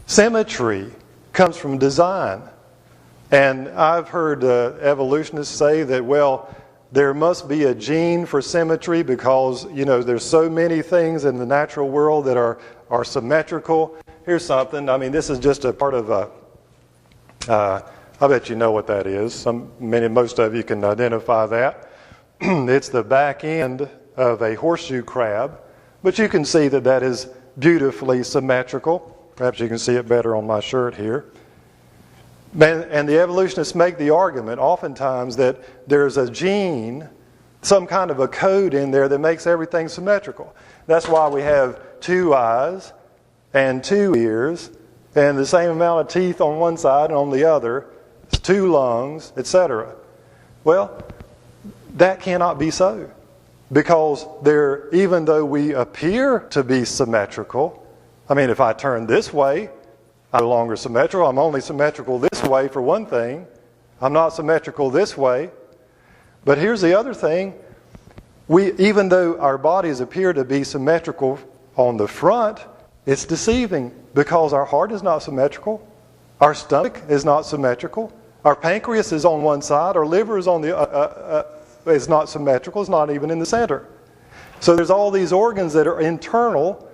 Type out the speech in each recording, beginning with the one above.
Symmetry comes from design. And I've heard evolutionists say that, well, there must be a gene for symmetry because, there's so many things in the natural world that are symmetrical. Here's something. I mean, this is just a part of I bet you know what that is. Most of you can identify that. It's the back end of a horseshoe crab, but you can see that is beautifully symmetrical. Perhaps you can see it better on my shirt here. And the evolutionists make the argument oftentimes that there's a gene, some kind of a code in there that makes everything symmetrical. That's why we have 2 eyes and 2 ears and the same amount of teeth on one side and on the other, 2 lungs, etc. Well, that cannot be so, because even though we appear to be symmetrical, I mean, if I turn this way, I'm no longer symmetrical. I'm only symmetrical this way for one thing. I'm not symmetrical this way. But here's the other thing. Even though our bodies appear to be symmetrical on the front, it's deceiving because our heart is not symmetrical. Our stomach is not symmetrical. Our pancreas is on one side. Our liver is is not symmetrical. It's not even in the center. So there's all these organs that are internal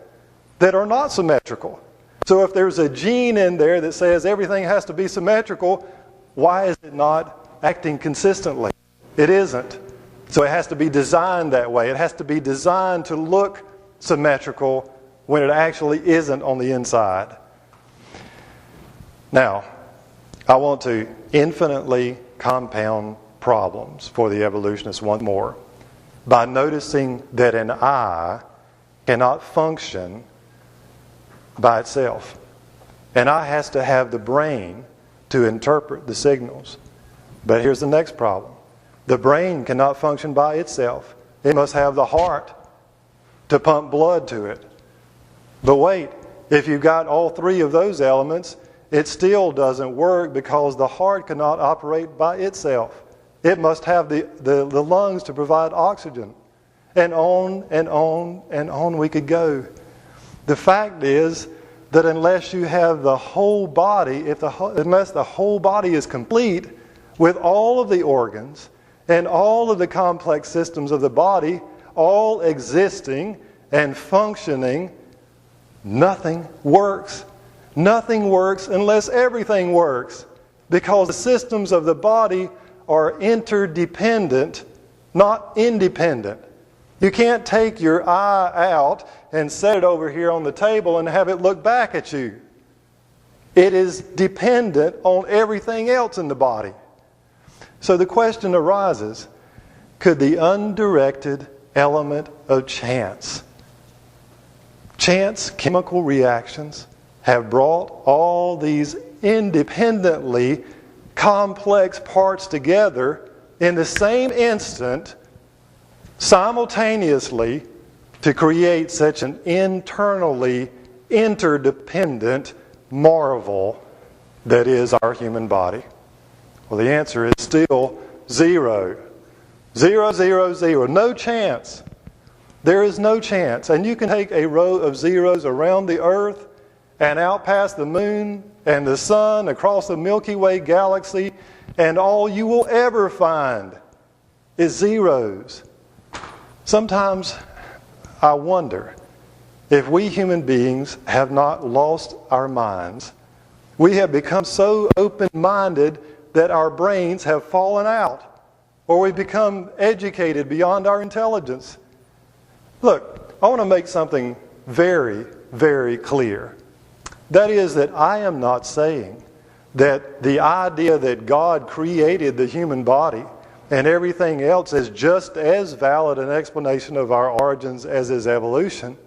that are not symmetrical. So if there's a gene in there that says everything has to be symmetrical, why is it not acting consistently? It isn't. So it has to be designed that way. It has to be designed to look symmetrical when it actually isn't on the inside. Now, I want to infinitely compound problems for the evolutionists once more by noticing that an eye cannot function by itself. An eye has to have the brain to interpret the signals. But here's the next problem. The brain cannot function by itself. It must have the heart to pump blood to it. But wait, if you've got all 3 of those elements, it still doesn't work because the heart cannot operate by itself. It must have the lungs to provide oxygen. And on and on and on we could go. The fact is that unless you have the whole body, unless the whole body is complete with all of the organs and all of the complex systems of the body, all existing and functioning, nothing works. Nothing works unless everything works, because the systems of the body are interdependent, not independent. You can't take your eye out and set it over here on the table and have it look back at you. It is dependent on everything else in the body. So the question arises, could the undirected element of chance chemical reactions, have brought all these independently complex parts together in the same instant, simultaneously, to create such an internally interdependent marvel that is our human body? Well, the answer is still 0. 0, 0, 0. No chance. There is no chance. And you can take a row of zeros around the earth and out past the moon and the sun, across the Milky Way galaxy, and all you will ever find is zeros. Sometimes I wonder if we human beings have not lost our minds. We have become so open-minded that our brains have fallen out, or we've become educated beyond our intelligence. Look, I want to make something very, very clear. That is that I am not saying that the idea that God created the human body and everything else is just as valid an explanation of our origins as is evolution.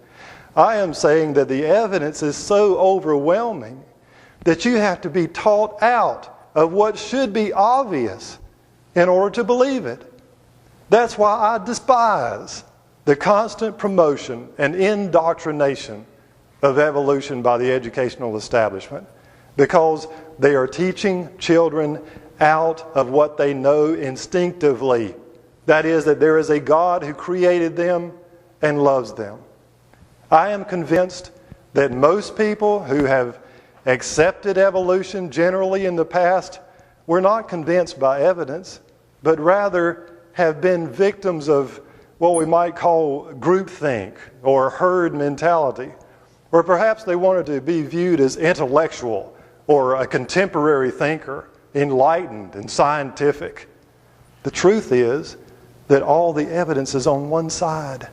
I am saying that the evidence is so overwhelming that you have to be taught out of what should be obvious in order to believe it. That's why I despise the constant promotion and indoctrination of evolution by the educational establishment, because they are teaching children out of what they know instinctively. That is, that there is a God who created them and loves them. I am convinced that most people who have accepted evolution generally in the past were not convinced by evidence, but rather have been victims of what we might call groupthink or herd mentality, or perhaps they wanted to be viewed as intellectual or a contemporary thinker, enlightened and scientific. The truth is that all the evidence is on one side,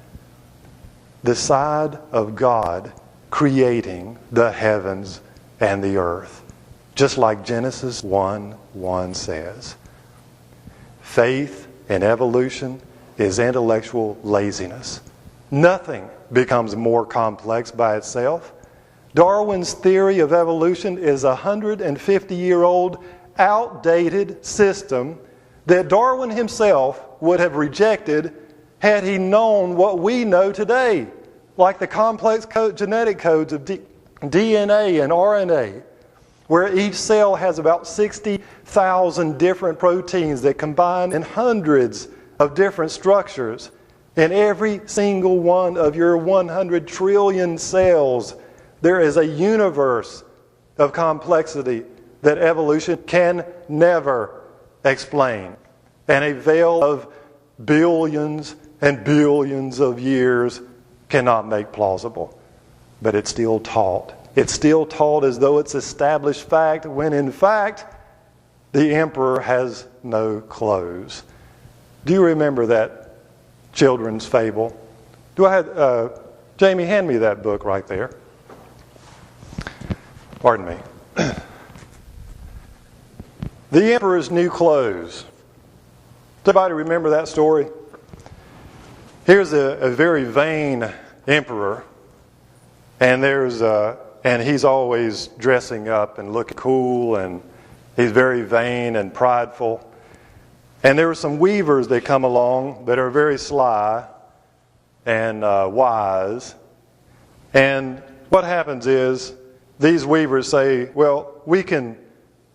the side of God creating the heavens and the earth, just like Genesis 1:1 says. Faith in evolution is intellectual laziness. Nothing becomes more complex by itself. Darwin's theory of evolution is a 150-year-old outdated system that Darwin himself would have rejected had he known what we know today, like the complex genetic codes of DNA and RNA, where each cell has about 60,000 different proteins that combine in hundreds of different structures. In every single one of your 100 trillion cells, there is a universe of complexity that evolution can never explain. And a veil of billions and billions of years cannot make plausible. But it's still taught. It's still taught as though it's established fact, when in fact, the emperor has no clothes. Do you remember that children's fable? Jamie, hand me that book right there. Pardon me. The emperor's new clothes. Does anybody remember that story? Here's a very vain emperor, and he's always dressing up and looking cool, and he's very vain and prideful. And there were some weavers that come along that are very sly and wise. And what happens is these weavers say, well, we can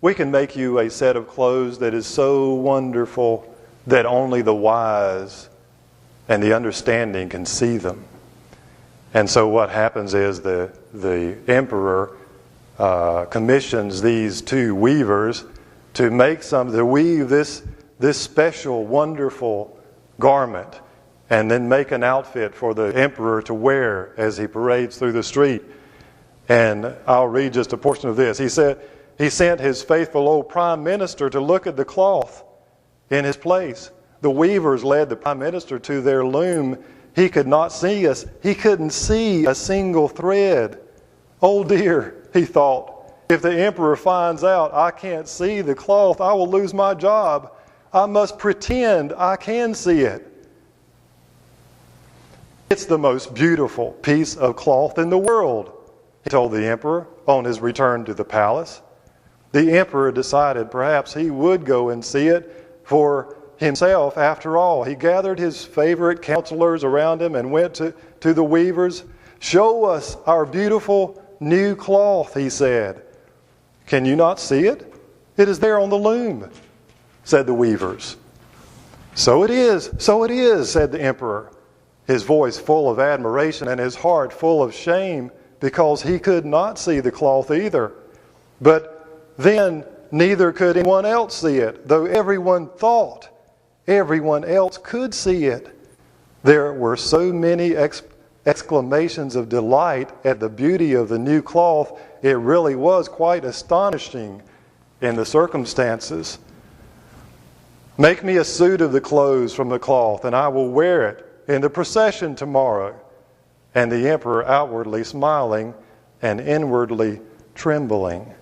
make you a set of clothes that is so wonderful that only the wise and the understanding can see them. And so what happens is the emperor commissions these two weavers to weave this special, wonderful garment, and then make an outfit for the emperor to wear as he parades through the street. And I'll read just a portion of this. He said, he sent his faithful old prime minister to look at the cloth in his place. The weavers led the prime minister to their loom. He could not see us. He couldn't see a single thread. Oh dear, he thought, if the emperor finds out I can't see the cloth, I will lose my job. I must pretend I can see it. It's the most beautiful piece of cloth in the world, he told the emperor on his return to the palace. The emperor decided perhaps he would go and see it for himself after all. He gathered his favorite counselors around him and went to the weavers. Show us our beautiful new cloth, he said. Can you not see it? It is there on the loom, said the weavers. So it is, said the emperor, his voice full of admiration and his heart full of shame because he could not see the cloth either. But then neither could anyone else see it, though everyone thought everyone else could see it. There were so many exclamations of delight at the beauty of the new cloth, it really was quite astonishing in the circumstances. Make me a suit of the clothes from the cloth, and I will wear it in the procession tomorrow. And the emperor, outwardly smiling and inwardly trembling.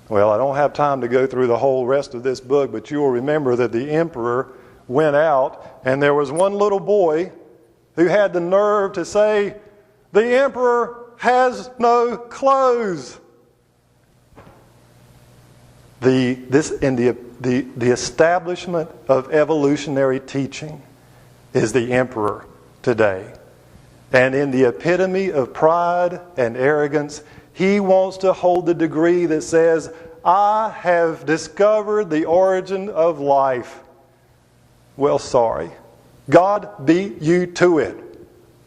Well, I don't have time to go through the whole rest of this book, but you will remember that the emperor went out, and there was one little boy who had the nerve to say, "The emperor has no clothes." The establishment of evolutionary teaching is the emperor today. And in the epitome of pride and arrogance, he wants to hold the degree that says, "I have discovered the origin of life." Well, sorry. God beat you to it.